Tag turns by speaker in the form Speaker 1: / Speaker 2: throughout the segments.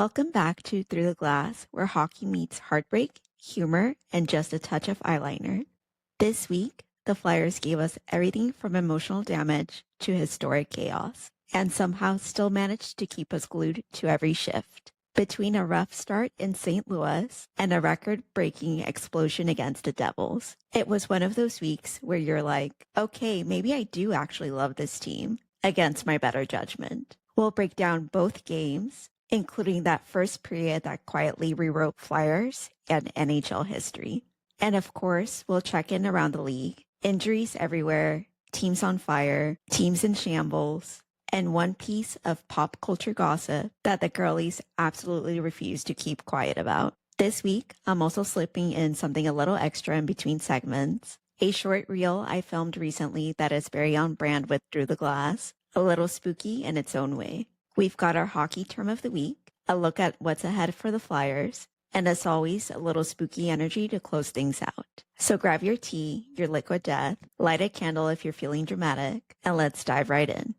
Speaker 1: Welcome back to Through the Glass, where hockey meets heartbreak, humor, and just a touch of eyeliner. This week, the Flyers gave us everything from emotional damage to historic chaos, and somehow still managed to keep us glued to every shift. Between a rough start in St. Louis and a record-breaking explosion against the Devils, it was one of those weeks where you're like, okay, maybe I do actually love this team, against my better judgment. We'll break down both games, including that first period that quietly rewrote Flyers and NHL history. And of course, we'll check in around the league. Injuries everywhere, teams on fire, teams in shambles, and one piece of pop culture gossip that the girlies absolutely refuse to keep quiet about. This week, I'm also slipping in something a little extra in between segments. A short reel I filmed recently that is very on brand with Through the Glass, a little spooky in its own way. We've got our hockey term of the week, a look at what's ahead for the Flyers, and as always, a little spooky energy to close things out. So grab your tea, your liquid death, light a candle if you're feeling dramatic, and let's dive right in.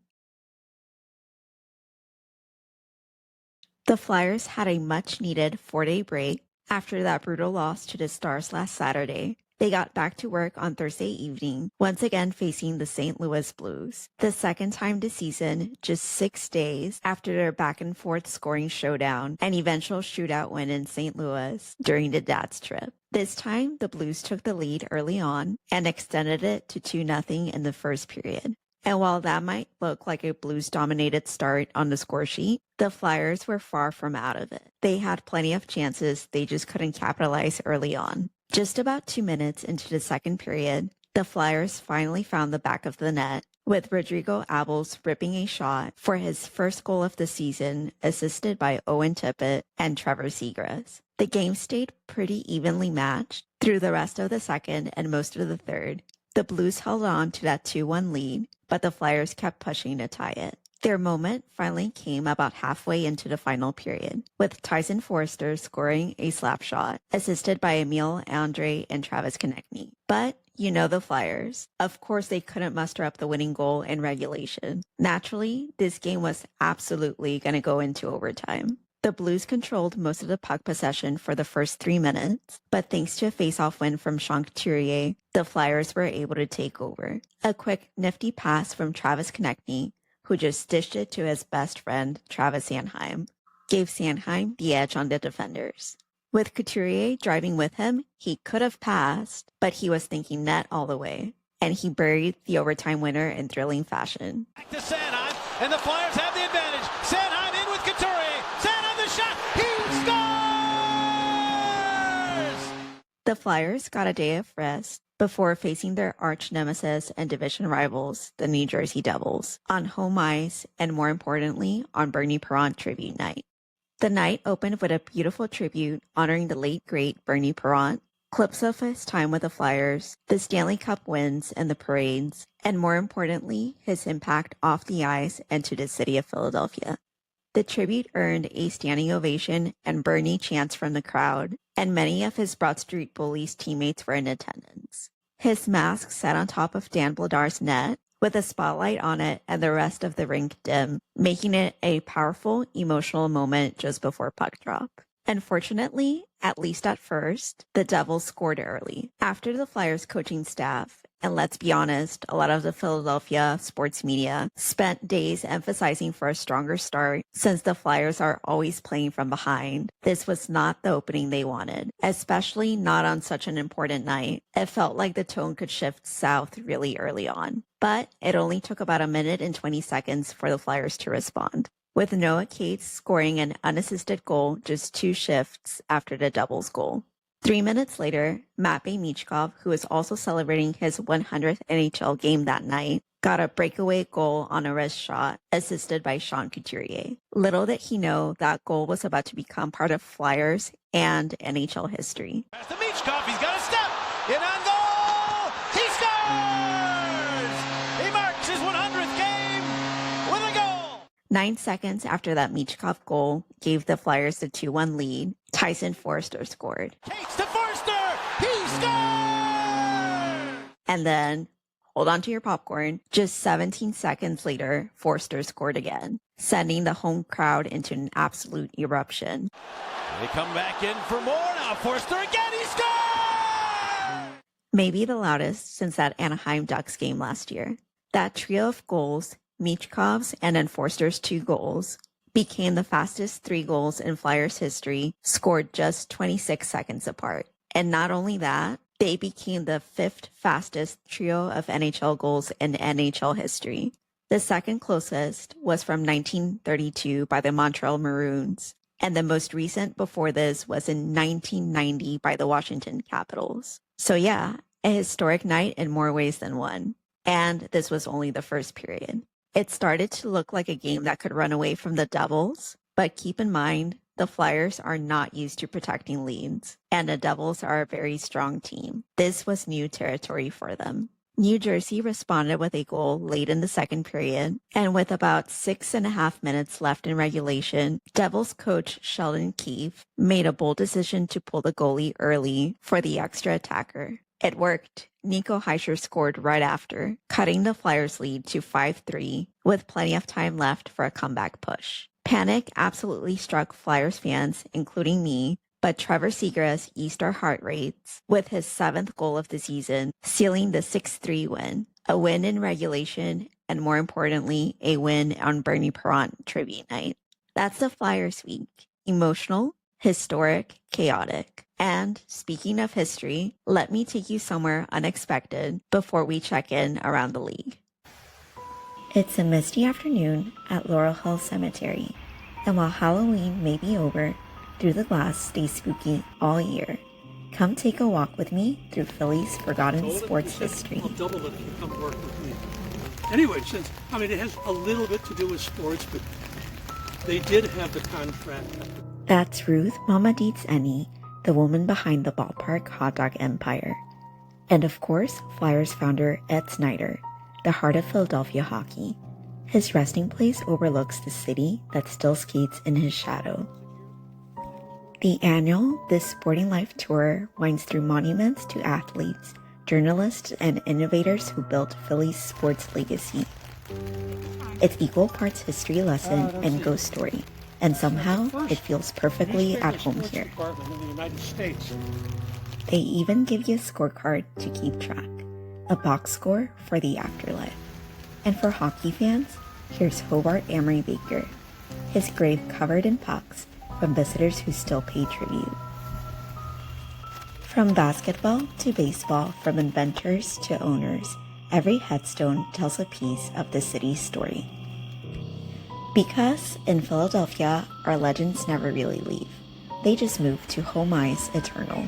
Speaker 1: The Flyers had a much-needed 4-day break after that brutal loss to the Stars last Saturday. They got back to work on Thursday evening, once again facing the St. Louis Blues. The second time this season, just 6 days after their back-and-forth scoring showdown and eventual shootout win in St. Louis during the dad's trip. This time, the Blues took the lead early on and extended it to 2-0 in the first period. And while that might look like a Blues-dominated start on the score sheet, the Flyers were far from out of it. They had plenty of chances, they just couldn't capitalize early on. Just about 2 minutes into the second period, the Flyers finally found the back of the net, with Rodrigo Abels ripping a shot for his first goal of the season, assisted by Owen Tippett and Trevor Zegras. The game stayed pretty evenly matched through the rest of the second and most of the third. The Blues held on to that 2-1 lead, but the Flyers kept pushing to tie it. Their moment finally came about halfway into the final period, with Tyson Foerster scoring a slap shot, assisted by Emil Andre and Travis Konechny. But you know the Flyers. Of course, they couldn't muster up the winning goal in regulation. Naturally, this game was absolutely going to go into overtime. The Blues controlled most of the puck possession for the first 3 minutes, but thanks to a face-off win from Sean Couturier, the Flyers were able to take over. A quick, nifty pass from Travis Konechny, who just dished it to his best friend, Travis Sanheim, gave Sanheim the edge on the defenders. With Couturier driving with him, he could have passed, but he was thinking net all the way, and he buried the overtime winner in thrilling fashion.
Speaker 2: Back to Sanheim, and the Flyers have the advantage. Sanheim in with Couturier. Sanheim the shot. He scores!
Speaker 1: The Flyers got a day of rest before facing their arch nemesis and division rivals, the New Jersey Devils, on home ice and, more importantly, on Bernie Parent tribute night. The night opened with a beautiful tribute honoring the late great Bernie Parent, clips of his time with the Flyers, the Stanley Cup wins and the parades, and more importantly, his impact off the ice and to the city of Philadelphia. The tribute earned a standing ovation and Bernie chants from the crowd, and many of his Broad Street Bullies teammates were in attendance. His mask sat on top of Dan Bladar's net, with a spotlight on it and the rest of the rink dim, making it a powerful, emotional moment just before puck drop. Unfortunately, at least at first, the Devils scored early. After the Flyers coaching staff, and let's be honest, a lot of the Philadelphia sports media spent days emphasizing for a stronger start since the Flyers are always playing from behind. This was not the opening they wanted, especially not on such an important night. It felt like the tone could shift south really early on, but it only took about a minute and 20 seconds for the Flyers to respond, with Noah Cates scoring an unassisted goal just 2 shifts after the Devils goal. 3 minutes later, Matvei Michkov, who was also celebrating his 100th NHL game that night, got a breakaway goal on a wrist shot, assisted by Sean Couturier. Little did he know that goal was about to become part of Flyers and NHL history.
Speaker 2: Pass to Michkov, he's got a step, in on goal, he scores! He marks his 100th game with a goal!
Speaker 1: 9 seconds after that Michkov goal gave the Flyers the 2-1 lead, Tyson Foerster scored.
Speaker 2: Cates to Foerster! He scores!
Speaker 1: And then, hold on to your popcorn. Just 17 seconds later, Foerster scored again, sending the home crowd into an absolute eruption.
Speaker 2: They come back in for more. Now Foerster again, he scores!
Speaker 1: Maybe the loudest since that Anaheim Ducks game last year. That trio of goals, Michkov's and then Foerster's 2 goals, became the fastest 3 goals in Flyers history, scored just 26 seconds apart. And not only that, they became the 5th fastest trio of NHL goals in NHL history. The second closest was from 1932 by the Montreal Maroons, and the most recent before this was in 1990 by the Washington Capitals. So yeah, a historic night in more ways than one. And this was only the first period. It started to look like a game that could run away from the Devils, but keep in mind, the Flyers are not used to protecting leads, and the Devils are a very strong team. This was new territory for them. New Jersey responded with a goal late in the second period, and with about 6.5 minutes left in regulation, Devils coach Sheldon Keefe made a bold decision to pull the goalie early for the extra attacker. It worked. Nico Hischier scored right after, cutting the Flyers' lead to 5-3 with plenty of time left for a comeback push. Panic absolutely struck Flyers fans, including me, but Trevor Seagrass eased our heart rates with his 7th goal of the season, sealing the 6-3 win, a win in regulation, and more importantly, a win on Bernie Parent tribute night. That's the Flyers week. Emotional, historic, chaotic. And speaking of history, let me take you somewhere unexpected before we check in around the league. It's a misty afternoon at Laurel Hill Cemetery, and while Halloween may be over, Through the Glass stays spooky all year. Come take a walk with me through Philly's forgotten sports history.
Speaker 3: I'll double it if you come work with me. Anyway, since, it has a little bit to do with sports, but they did have the contract.
Speaker 1: That's Ruth Mama Deets Eni, the woman behind the ballpark hot dog empire. And of course, Flyers founder Ed Snyder, the heart of Philadelphia hockey. His resting place overlooks the city that still skates in his shadow. The annual This Sporting Life tour winds through monuments to athletes, journalists, and innovators who built Philly's sports legacy. It's equal parts history lesson and ghost story, and somehow it feels perfectly at home here. They even give you a scorecard to keep track, a box score for the afterlife. And for hockey fans, here's Hobart Amory Baker, his grave covered in pucks from visitors who still pay tribute. From basketball to baseball, from inventors to owners, every headstone tells a piece of the city's story. Because in Philadelphia, our legends never really leave. They just move to home ice eternal.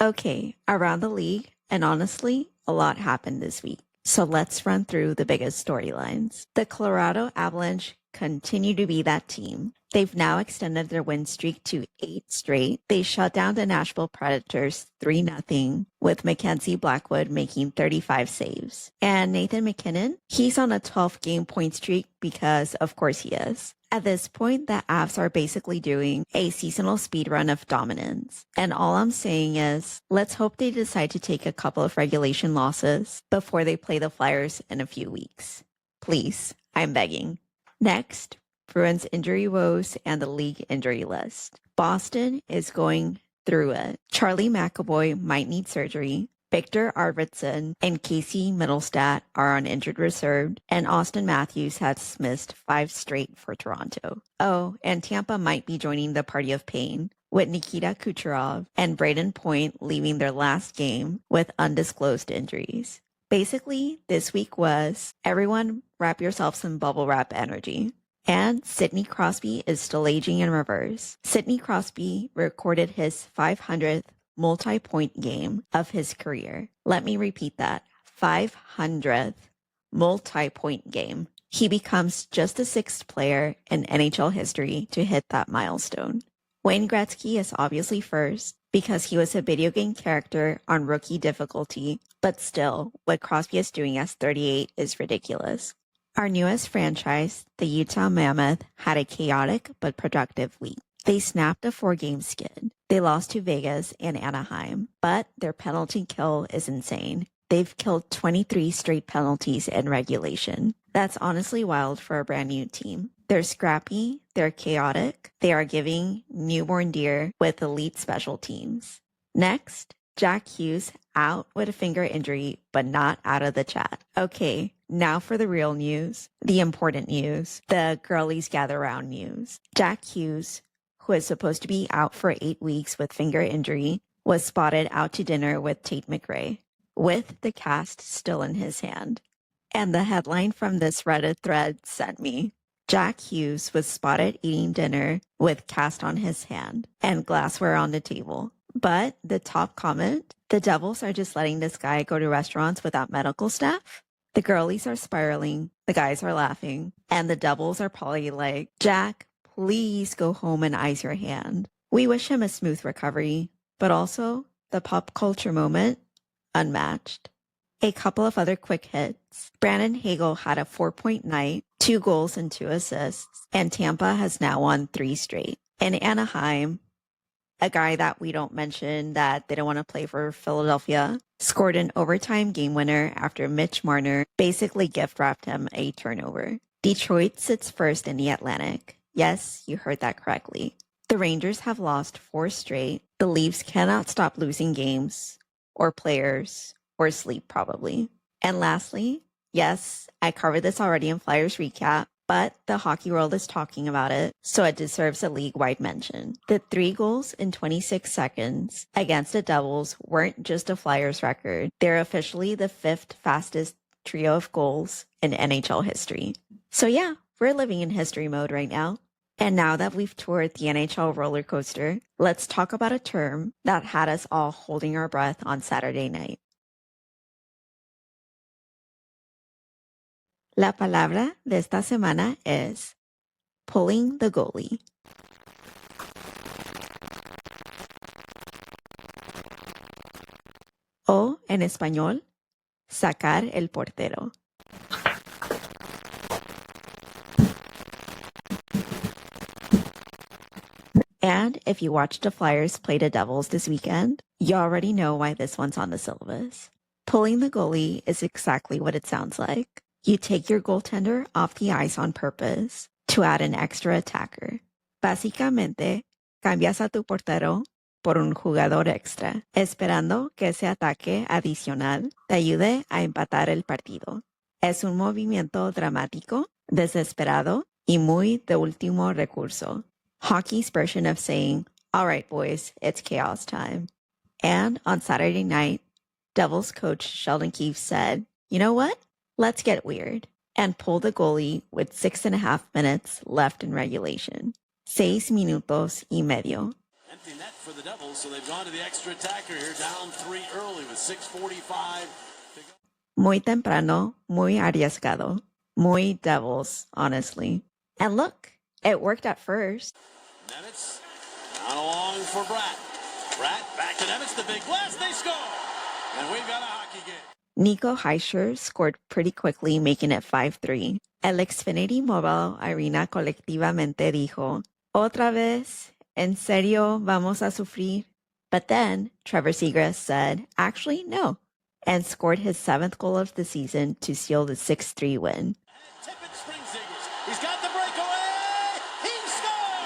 Speaker 1: Okay, around the league, and honestly, a lot happened this week. So let's run through the biggest storylines. The Colorado Avalanche continue to be that team. They've now extended their win streak to 8 straight. They shut down the Nashville Predators 3-0, with Mackenzie Blackwood making 35 saves. And Nathan MacKinnon, he's on a 12-game point streak because, of course, he is. At this point, the Avs are basically doing a seasonal speed run of dominance. And all I'm saying is, let's hope they decide to take a couple of regulation losses before they play the Flyers in a few weeks. Please, I'm begging. Next, Bruins injury woes and the league injury list. Boston is going through it. Charlie McAvoy might need surgery. Victor Arvidsson and Casey Middlestat are on injured reserve, and Austin Matthews has missed 5 straight for Toronto. Oh, and Tampa might be joining the party of pain, with Nikita Kucherov and Braden Point leaving their last game with undisclosed injuries. Basically, this week was, everyone wrap yourselves in bubble wrap energy. And Sidney Crosby is still aging in reverse. Sidney Crosby recorded his 500th multi-point game of his career. Let me repeat that. 500th multi-point game. He becomes just the 6th player in NHL history to hit that milestone. Wayne Gretzky is obviously first because he was a video game character on rookie difficulty, but still, what Crosby is doing as 38 is ridiculous. Our newest franchise, the Utah Mammoth, had a chaotic but productive week. They snapped a 4-game skid. They lost to Vegas and Anaheim, but their penalty kill is insane. They've killed 23 straight penalties in regulation. That's honestly wild for a brand new team. They're scrappy, they're chaotic, they are giving newborn deer with elite special teams. Next, Jack Hughes out with a finger injury, but not out of the chat. Okay, now for the real news, the important news, the girlies gather round news. Jack Hughes, who is supposed to be out for 8 weeks with finger injury, was spotted out to dinner with Tate McRae, with the cast still in his hand. And the headline from this Reddit thread sent me. Jack Hughes was spotted eating dinner with cast on his hand and glassware on the table. But the top comment, the Devils are just letting this guy go to restaurants without medical staff? The girlies are spiraling, the guys are laughing, and the Devils are probably like, Jack, please go home and ice your hand. We wish him a smooth recovery, but also the pop culture moment, unmatched. A couple of other quick hits. Brandon Hagel had a 4-point night, 2 goals and 2 assists, and Tampa has now won 3 straight. In Anaheim, a guy that we don't mention that didn't want to play for Philadelphia scored an overtime game winner after Mitch Marner basically gift wrapped him a turnover. Detroit sits first in the Atlantic. Yes, you heard that correctly. The Rangers have lost 4 straight. The Leafs cannot stop losing games, or players, or sleep probably. And lastly, yes, I covered this already in Flyers Recap, but the hockey world is talking about it, so it deserves a league-wide mention. The 3 goals in 26 seconds against the Devils weren't just a Flyers record. They're officially the 5th fastest trio of goals in NHL history. So yeah, we're living in history mode right now. And now that we've toured the NHL roller coaster, let's talk about a term that had us all holding our breath on Saturday night. La palabra de esta semana es pulling the goalie. O, en español, sacar el portero. And if you watched the Flyers play the Devils this weekend, you already know why this one's on the syllabus. Pulling the goalie is exactly what it sounds like. You take your goaltender off the ice on purpose to add an extra attacker. Básicamente, cambias a tu portero por un jugador extra, esperando que ese ataque adicional te ayude a empatar el partido. Es un movimiento dramático, desesperado y muy de último recurso. Hockey's version of saying, all right, boys, it's chaos time. And on Saturday night, Devils coach Sheldon Keefe said, you know what? Let's get weird, and pull the goalie with 6.5 minutes left in regulation. 6 minutos y medio.
Speaker 2: Empty net for the Devils, so they've gone to the extra attacker here, down 3 early with 6:45 to go.
Speaker 1: Muy temprano, muy arriesgado. Muy Devils, honestly. And look, it worked at first.
Speaker 2: Nemitz down along for Bratt. Bratt back to Nemitz, the big blast, they score! And we've got a hockey game.
Speaker 1: Nico Hischier scored pretty quickly, making it 5-3. El Xfinity Mobile Arena colectivamente dijo, otra vez, ¿en serio vamos a sufrir? But then Trevor Seagrass said, actually, no, and scored his 7th goal of the season to seal the 6-3 win.
Speaker 2: Tippett springs Eagles. He's got the breakaway. He scores!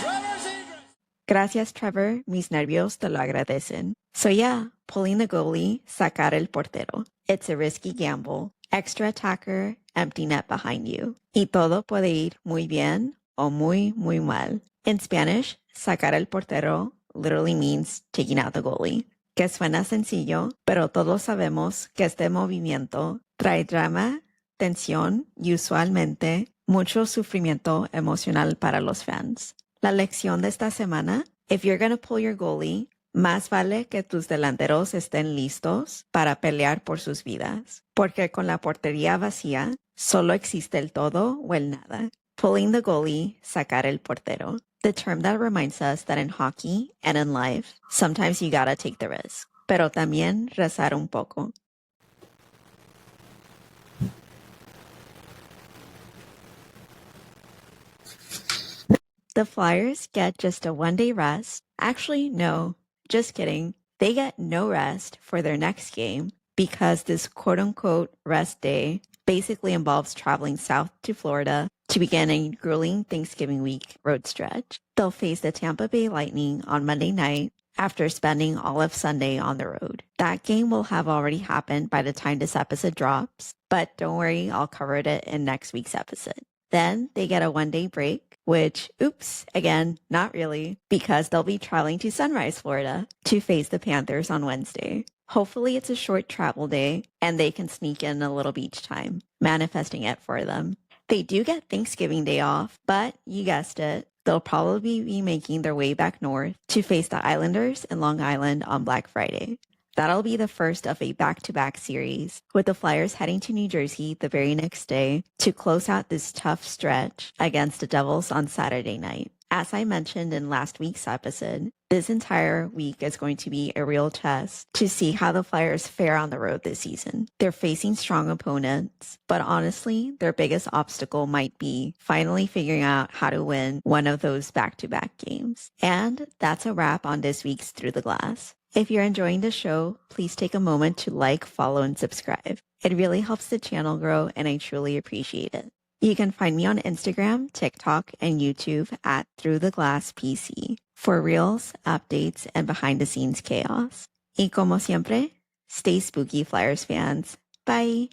Speaker 2: Trevor Seagrass.
Speaker 1: Gracias, Trevor. Mis nervios te lo agradecen. So yeah, pulling the goalie, sacar el portero. It's a risky gamble. Extra attacker, empty net behind you. Y todo puede ir muy bien o muy, muy mal. In Spanish, sacar el portero literally means taking out the goalie. Que suena sencillo, pero todos sabemos que este movimiento trae drama, tensión y usualmente mucho sufrimiento emocional para los fans. La lección de esta semana, if you're going to pull your goalie, más vale que tus delanteros estén listos para pelear por sus vidas, porque con la portería vacía solo existe el todo o el nada. Pulling the goalie, sacar el portero. The term that reminds us that in hockey and in life, sometimes you gotta take the risk, pero también rezar un poco. The Flyers get just a one-day rest. Actually, no, just kidding. They get no rest for their next game because this quote-unquote rest day basically involves traveling south to Florida to begin a grueling Thanksgiving week road stretch. They'll face the Tampa Bay Lightning on Monday night after spending all of Sunday on the road. That game will have already happened by the time this episode drops, but don't worry, I'll cover it in next week's episode. Then they get a one-day break, which, oops, again, not really, because they'll be traveling to Sunrise, Florida to face the Panthers on Wednesday. Hopefully it's a short travel day and they can sneak in a little beach time, manifesting it for them. They do get Thanksgiving Day off, but you guessed it, they'll probably be making their way back north to face the Islanders in Long Island on Black Friday. That'll be the first of a back-to-back series, with the Flyers heading to New Jersey the very next day to close out this tough stretch against the Devils on Saturday night. As I mentioned in last week's episode, this entire week is going to be a real test to see how the Flyers fare on the road this season. They're facing strong opponents, but honestly, their biggest obstacle might be finally figuring out how to win one of those back-to-back games. And that's a wrap on this week's Through the Glass. If you're enjoying the show, please take a moment to like, follow, and subscribe. It really helps the channel grow, and I truly appreciate it. You can find me on Instagram, TikTok, and YouTube at Through the Glass PC for reels, updates, and behind-the-scenes chaos. Y como siempre, stay spooky, Flyers fans. Bye!